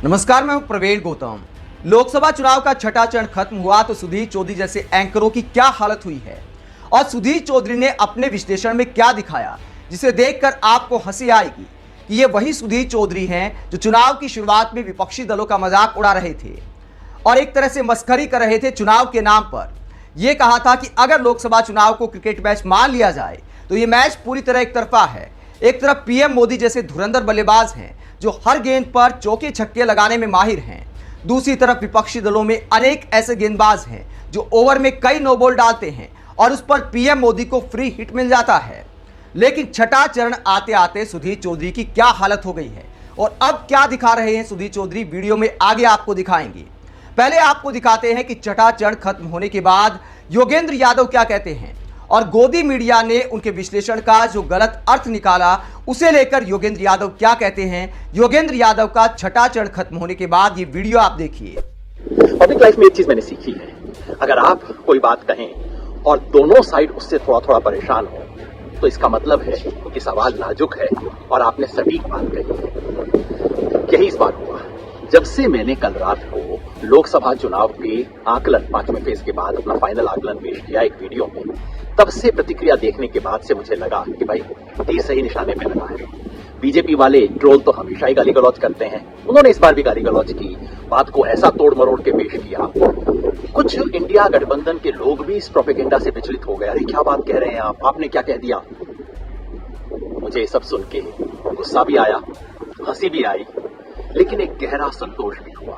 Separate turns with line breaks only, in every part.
नमस्कार, मैं हूं प्रवीण गौतम। लोकसभा चुनाव का छठा चरण खत्म हुआ तो सुधीर चौधरी जैसे एंकरों की क्या हालत हुई है और सुधीर चौधरी ने अपने विश्लेषण में क्या दिखाया जिसे देखकर आपको हंसी आएगी कि ये वही सुधीर चौधरी हैं जो चुनाव की शुरुआत में विपक्षी दलों का मजाक उड़ा रहे थे और एक तरह से मस्खरी कर रहे थे चुनाव के नाम पर। यह कहा था कि अगर लोकसभा चुनाव को क्रिकेट मैच मान लिया जाए तो ये मैच पूरी तरह एक तरफा है। एक तरफ पीएम मोदी जैसे धुरंधर बल्लेबाज हैं जो हर गेंद पर चौके छक्के लगाने में माहिर हैं, दूसरी तरफ विपक्षी दलों में अनेक ऐसे गेंदबाज हैं जो ओवर में कई नो बॉल डालते हैं और उस पर पीएम मोदी को फ्री हिट मिल जाता है। लेकिन छठा चरण आते आते सुधीर चौधरी की क्या हालत हो गई है और अब क्या दिखा रहे हैं सुधीर चौधरी, वीडियो में आगे आपको दिखाएंगे। पहले आपको दिखाते हैं कि छठा चरण खत्म होने के बाद योगेंद्र यादव क्या कहते हैं और गोदी मीडिया ने उनके विश्लेषण का जो गलत अर्थ निकाला उसे लेकर योगेंद्र यादव क्या कहते हैं। योगेंद्र यादव का छठा चरण खत्म होने के बाद ये वीडियो आप देखिए।
पब्लिक लाइफ में एक चीज मैंने सीखी है, अगर आप कोई बात कहें और दोनों साइड उससे थोड़ा थोड़ा परेशान हो तो इसका मतलब है कि सवाल नाजुक है और आपने सटीक बात कही है। यही इस बार हुआ जब से मैंने कल रात को लोकसभा चुनाव के आकलन 5वें फेज के बाद अपना फाइनल आकलन पेश किया एक वीडियो में। तब से प्रतिक्रिया देखने के बाद से मुझे लगा कि भाई तीर सही निशाने पे लगा है। बीजेपी वाले ट्रोल तो हमेशा ही गाली गलौज करते हैं, उन्होंने इस बार भी गाली गलौज की, बात को ऐसा तोड़ मरोड़ के पेश किया। कुछ इंडिया गठबंधन के लोग भी इस प्रोपेगेंडा से विचलित हो गए। अरे क्या बात कह रहे हैं आपने क्या कह दिया। मुझे ये सब सुन के गुस्सा भी आया, हंसी भी आई, लेकिन एक गहरा संतोष भी हुआ।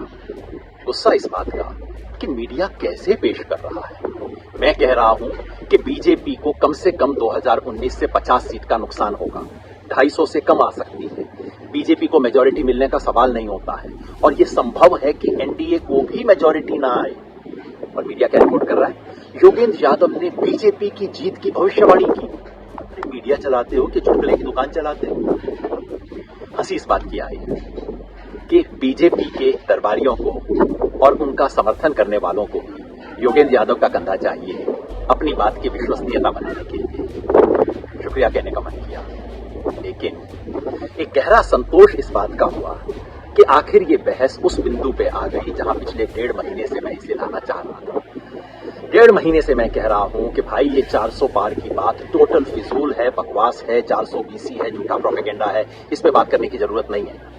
गुस्सा इस बात का कि मीडिया कैसे पेश कर रहा है। मैं कह रहा हूं कि बीजेपी को कम से कम 2019 से 50 सीट का नुकसान होगा, 250 से कम आ सकती है। बीजेपी को मेजॉरिटी मिलने का सवाल नहीं होता है और यह संभव है कि एनडीए को भी मेजॉरिटी ना आए। और मीडिया क्या रिपोर्ट कर रहा है, योगेंद्र यादव ने बीजेपी की जीत की भविष्यवाणी की। मीडिया चलाते हो कि चुटकुले की दुकान चलाते हो। हंसी इस बात की आई कि बीजेपी के दरबारियों को और उनका समर्थन करने वालों को योगेंद्र यादव का कंधा चाहिए अपनी बात की विश्वसनीयता बनाने के लिए। शुक्रिया कहने का मन किया, लेकिन एक गहरा संतोष इस बात का हुआ कि आखिर ये बहस उस बिंदु पे आ गई जहां पिछले 1.5 महीने से मैं इसे लाना चाह रहा था। 1.5 महीने से मैं कह रहा हूं कि भाई ये 400 पार की बात टोटल फिजूल है, बकवास है, 400 बीसी है, झूठा प्रोपेगेंडा है, इस पे बात करने की जरूरत नहीं है।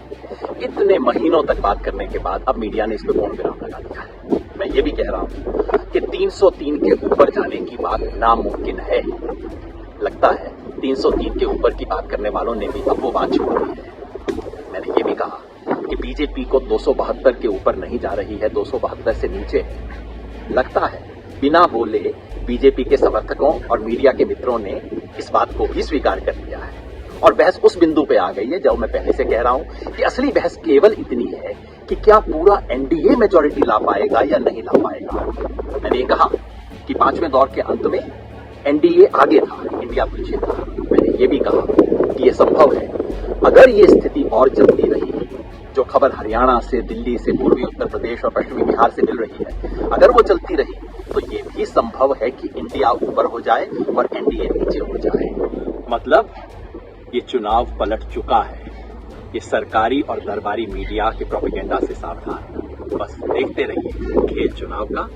इतने महीनों तक बात करने के बाद अब मीडिया ने इस पे पूर्ण विराम लगा दिया है। मैं ये भी कह रहा हूं कि 303 के ऊपर जाने की बात नामुमकिन है। लगता है 303 के ऊपर की बात करने वालों ने भी अब वो बात छोड़ दी है। मैंने ये भी कहा कि बीजेपी को 272 के ऊपर नहीं जा रही है, 272 से नीचे है। लगता है बिना बोले बीजेपी के समर्थकों और मीडिया के मित्रों ने इस बात को भी स्वीकार कर लिया है और बहस उस बिंदु पे आ गई है जब मैं पहले से कह रहा हूं कि असली बहस केवल इतनी है कि क्या पूरा एनडीए मेजॉरिटी ला पाएगा या नहीं ला पाएगा। मैंने ये कहा कि 5वें दौर के अंत में एनडीए आगे था, इंडिया पीछे था। मैंने ये भी कहा कि यह संभव है अगर ये स्थिति और चलती रही, जो खबर हरियाणा से, दिल्ली से, पूर्वी उत्तर प्रदेश और पश्चिमी बिहार से मिल रही है, अगर वो चलती रही तो ये भी संभव है कि इंडिया ऊपर हो जाए और एनडीए नीचे हो जाए। मतलब ये चुनाव पलट चुका है। ये सरकारी और दरबारी मीडिया के प्रोपेगेंडा से सावधान। बस देखते रहिए खेल चुनाव का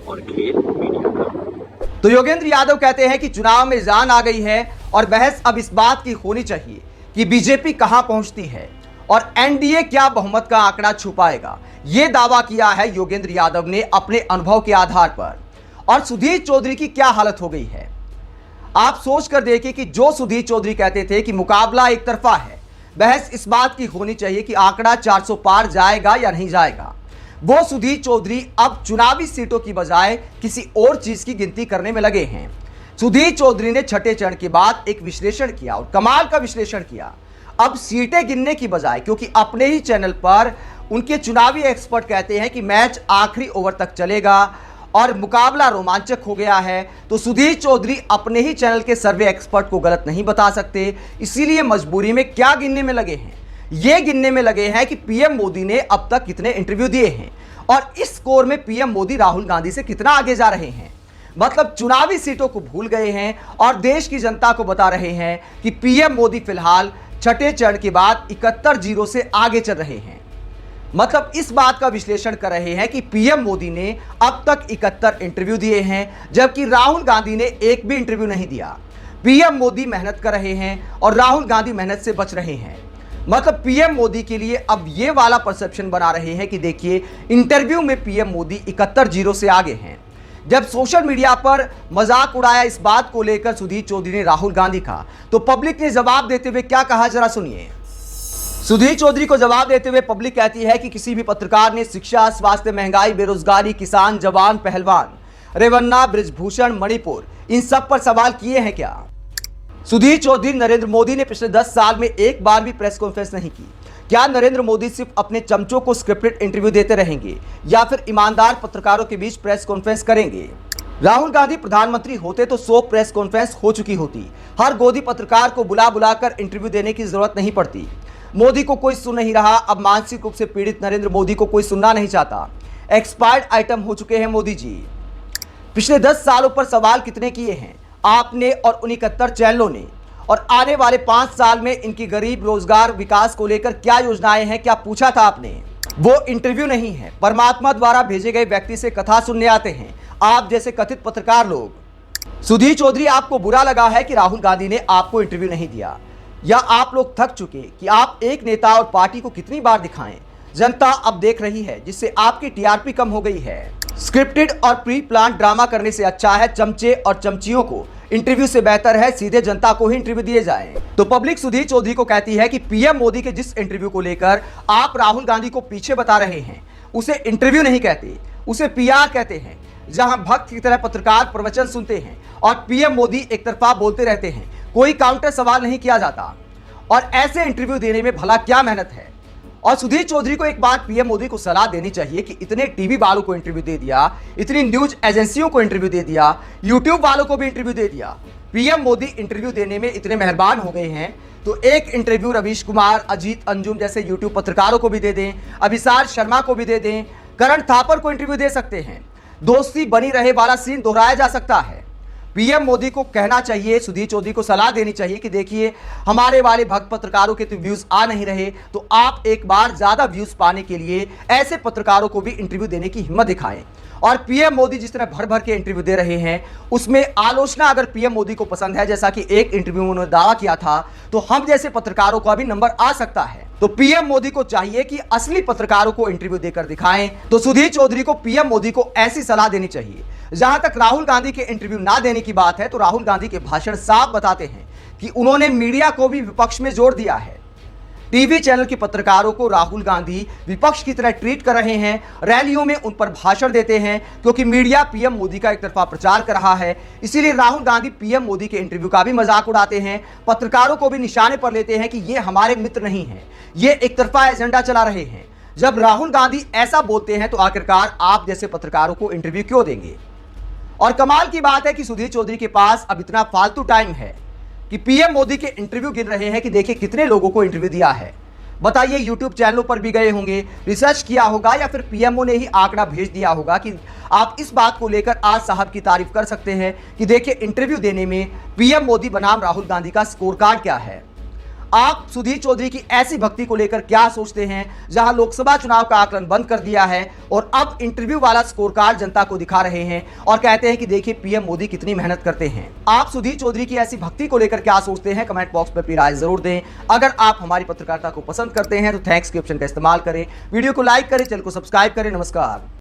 और खेल मीडिया का।
तो योगेंद्र यादव कहते हैं कि चुनाव में जान आ गई है और बहस अब इस बात की होनी चाहिए कि बीजेपी कहां पहुंचती है और एनडीए क्या बहुमत का आंकड़ा छुपाएगा। यह दावा किया है योगेंद्र यादव ने अपने अनुभव के आधार पर। और सुधीर चौधरी की क्या हालत हो गई है आप सोच कर देखिए कि जो सुधीर चौधरी कहते थे कि मुकाबला एक तरफा है, बहस इस बात की होनी चाहिए कि आंकड़ा 400 पार जाएगा या नहीं जाएगा, वो सुधीर चौधरी अब चुनावी सीटों की बजाय किसी और चीज की गिनती करने में लगे हैं। सुधीर चौधरी ने छठे चरण के बाद एक विश्लेषण किया और कमाल का विश्लेषण किया। अब सीटें गिनने की बजाय, क्योंकि अपने ही चैनल पर उनके चुनावी एक्सपर्ट कहते हैं कि मैच आखिरी ओवर तक चलेगा और मुकाबला रोमांचक हो गया है, तो सुधीर चौधरी अपने ही चैनल के सर्वे एक्सपर्ट को गलत नहीं बता सकते। इसीलिए मजबूरी में क्या गिनने में लगे हैं, ये गिनने में लगे हैं कि पीएम मोदी ने अब तक कितने इंटरव्यू दिए हैं और इस स्कोर में पीएम मोदी राहुल गांधी से कितना आगे जा रहे हैं। मतलब चुनावी सीटों को भूल गए हैं और देश की जनता को बता रहे हैं कि पीएम मोदी फिलहाल छठे चरण के बाद 71-0 से आगे चल रहे हैं। मतलब इस बात का विश्लेषण कर रहे हैं कि पीएम मोदी ने अब तक 71 इंटरव्यू दिए हैं, जबकि राहुल गांधी ने एक भी इंटरव्यू नहीं दिया। पीएम मोदी मेहनत कर रहे हैं और राहुल गांधी मेहनत से बच रहे हैं। मतलब पीएम मोदी के लिए अब ये वाला परसेप्शन बना रहे हैं कि देखिए, इंटरव्यू में पीएम मोदी 71-0 से आगे हैं। जब सोशल मीडिया पर मजाक उड़ाया इस बात को लेकर सुधीर चौधरी ने राहुल गांधी का, तो पब्लिक ने जवाब देते हुए क्या कहा, जरा सुनिए। सुधीर चौधरी को जवाब देते हुए पब्लिक कहती है कि किसी भी पत्रकार ने शिक्षा, स्वास्थ्य, महंगाई, बेरोजगारी, किसान, जवान, पहलवान, रेवन्ना, बृजभूषण, मणिपुर, इन सब पर सवाल किए हैं क्या? सुधीर चौधरी, नरेंद्र मोदी ने पिछले 10 साल में एक बार भी प्रेस कॉन्फ्रेंस नहीं की। क्या नरेंद्र मोदी सिर्फ अपने चमचों को स्क्रिप्टेड इंटरव्यू देते रहेंगे या फिर ईमानदार पत्रकारों के बीच प्रेस कॉन्फ्रेंस करेंगे? राहुल गांधी प्रधानमंत्री होते तो 100 प्रेस कॉन्फ्रेंस हो चुकी होती। हर गोदी पत्रकार को बुला बुलाकर इंटरव्यू देने की जरूरत नहीं पड़ती। मोदी को कोई सुन नहीं रहा। अब मानसिक रूप से पीड़ित नरेंद्र मोदी को कोई सुनना नहीं चाहता। एक्सपायर्ड आइटम हो चुके हैं मोदी जी। पिछले 10 सालों पर सवाल कितने किए हैं आपने और उन 71 चैनलों ने, और आने वाले 5 साल में इनकी गरीब, रोजगार, विकास को लेकर क्या योजनाएं हैं, क्या पूछा था आपने? वो इंटरव्यू नहीं है, परमात्मा द्वारा भेजे गए व्यक्ति से कथा सुनने आते हैं आप जैसे कथित पत्रकार लोग। सुधीर चौधरी, आपको बुरा लगा है कि राहुल गांधी ने आपको इंटरव्यू नहीं दिया, या आप लोग थक चुके कि आप एक नेता और पार्टी को कितनी बार दिखाएं? जनता अब देख रही है, जिससे आपकी टीआरपी कम हो गई है। स्क्रिप्टेड और प्री प्लान ड्रामा करने से अच्छा है चमचे और चमचियों को इंटरव्यू से बेहतर है सीधे जनता को ही इंटरव्यू दिए जाएं। तो पब्लिक सुधीर चौधरी को कहती है कि पीएम मोदी के जिस इंटरव्यू को लेकर आप राहुल गांधी को पीछे बता रहे हैं, उसे इंटरव्यू नहीं कहते, उसे पीआर कहते हैं, जहां भक्त की तरह पत्रकार प्रवचन सुनते हैं और पीएम मोदी एक तरफा बोलते रहते हैं, कोई काउंटर सवाल नहीं किया जाता। और ऐसे इंटरव्यू देने में भला क्या मेहनत है? और सुधीर चौधरी को एक बार पीएम मोदी को सलाह देनी चाहिए कि इतने टीवी वालों को इंटरव्यू दे दिया, इतनी न्यूज एजेंसियों को इंटरव्यू दे दिया, यूट्यूब वालों को भी इंटरव्यू दे दिया। पीएम मोदी इंटरव्यू देने में इतने मेहरबान हो गए हैं, तो एक इंटरव्यू रवीश कुमार, अजीत अंजुम जैसे यूट्यूब पत्रकारों को भी दे दें, अभिसार शर्मा को भी दे दें, करण थापर को इंटरव्यू दे सकते हैं। दोस्ती बनी रहे वाला सीन दोहराया जा सकता है। पीएम मोदी को कहना चाहिए, सुधीर चौधरी को सलाह देनी चाहिए कि देखिए, हमारे वाले भक्त पत्रकारों के तो व्यूज आ नहीं रहे, तो आप एक बार ज्यादा व्यूज पाने के लिए ऐसे पत्रकारों को भी इंटरव्यू देने की हिम्मत दिखाएं। और पीएम मोदी जिस तरह भर भर के इंटरव्यू दे रहे हैं, उसमें आलोचना अगर पीएम मोदी को पसंद है, जैसा कि एक इंटरव्यू में उन्होंने दावा किया था, तो हम जैसे पत्रकारों का भी नंबर आ सकता है। तो पीएम मोदी को चाहिए कि असली पत्रकारों को इंटरव्यू देकर दिखाएं। तो सुधीर चौधरी को पीएम मोदी को ऐसी सलाह देनी चाहिए। जहां तक राहुल गांधी के इंटरव्यू ना देने की बात है, तो राहुल गांधी के भाषण साफ बताते हैं कि उन्होंने मीडिया को भी विपक्ष में जोड़ दिया है। टीवी चैनल के पत्रकारों को राहुल गांधी विपक्ष की तरह ट्रीट कर रहे हैं, रैलियों में उन पर भाषण देते हैं, क्योंकि मीडिया पीएम मोदी का एक तरफा प्रचार कर रहा है। इसीलिए राहुल गांधी पीएम मोदी के इंटरव्यू का भी मजाक उड़ाते हैं, पत्रकारों को भी निशाने पर लेते हैं कि ये हमारे मित्र नहीं है, ये एक तरफा एजेंडा चला रहे हैं। जब राहुल गांधी ऐसा बोलते हैं, तो आखिरकार आप जैसे पत्रकारों को इंटरव्यू क्यों देंगे? और कमाल की बात है कि सुधीर चौधरी के पास अब इतना फालतू टाइम है कि पीएम मोदी के इंटरव्यू गिन रहे हैं कि देखिए कितने लोगों को इंटरव्यू दिया है। बताइए, यूट्यूब चैनलों पर भी गए होंगे, रिसर्च किया होगा, या फिर पीएमओ ने ही आंकड़ा भेज दिया होगा कि आप इस बात को लेकर आज साहब की तारीफ कर सकते हैं कि देखिए इंटरव्यू देने में पीएम मोदी बनाम राहुल गांधी का स्कोर कार्ड क्या है। आप सुधीर चौधरी की ऐसी भक्ति को लेकर क्या सोचते हैं, जहां लोकसभा चुनाव का आकलन बंद कर दिया है और अब इंटरव्यू वाला स्कोर कार्ड जनता को दिखा रहे हैं और कहते हैं कि देखिए पीएम मोदी कितनी मेहनत करते हैं। आप सुधीर चौधरी की ऐसी भक्ति को लेकर क्या सोचते हैं, कमेंट बॉक्स में अपनी राय जरूर दें। अगर आप हमारी पत्रकारिता को पसंद करते हैं तो थैंक्स के ऑप्शन का इस्तेमाल करें, वीडियो को लाइक करें, चैनल को सब्सक्राइब करें। नमस्कार।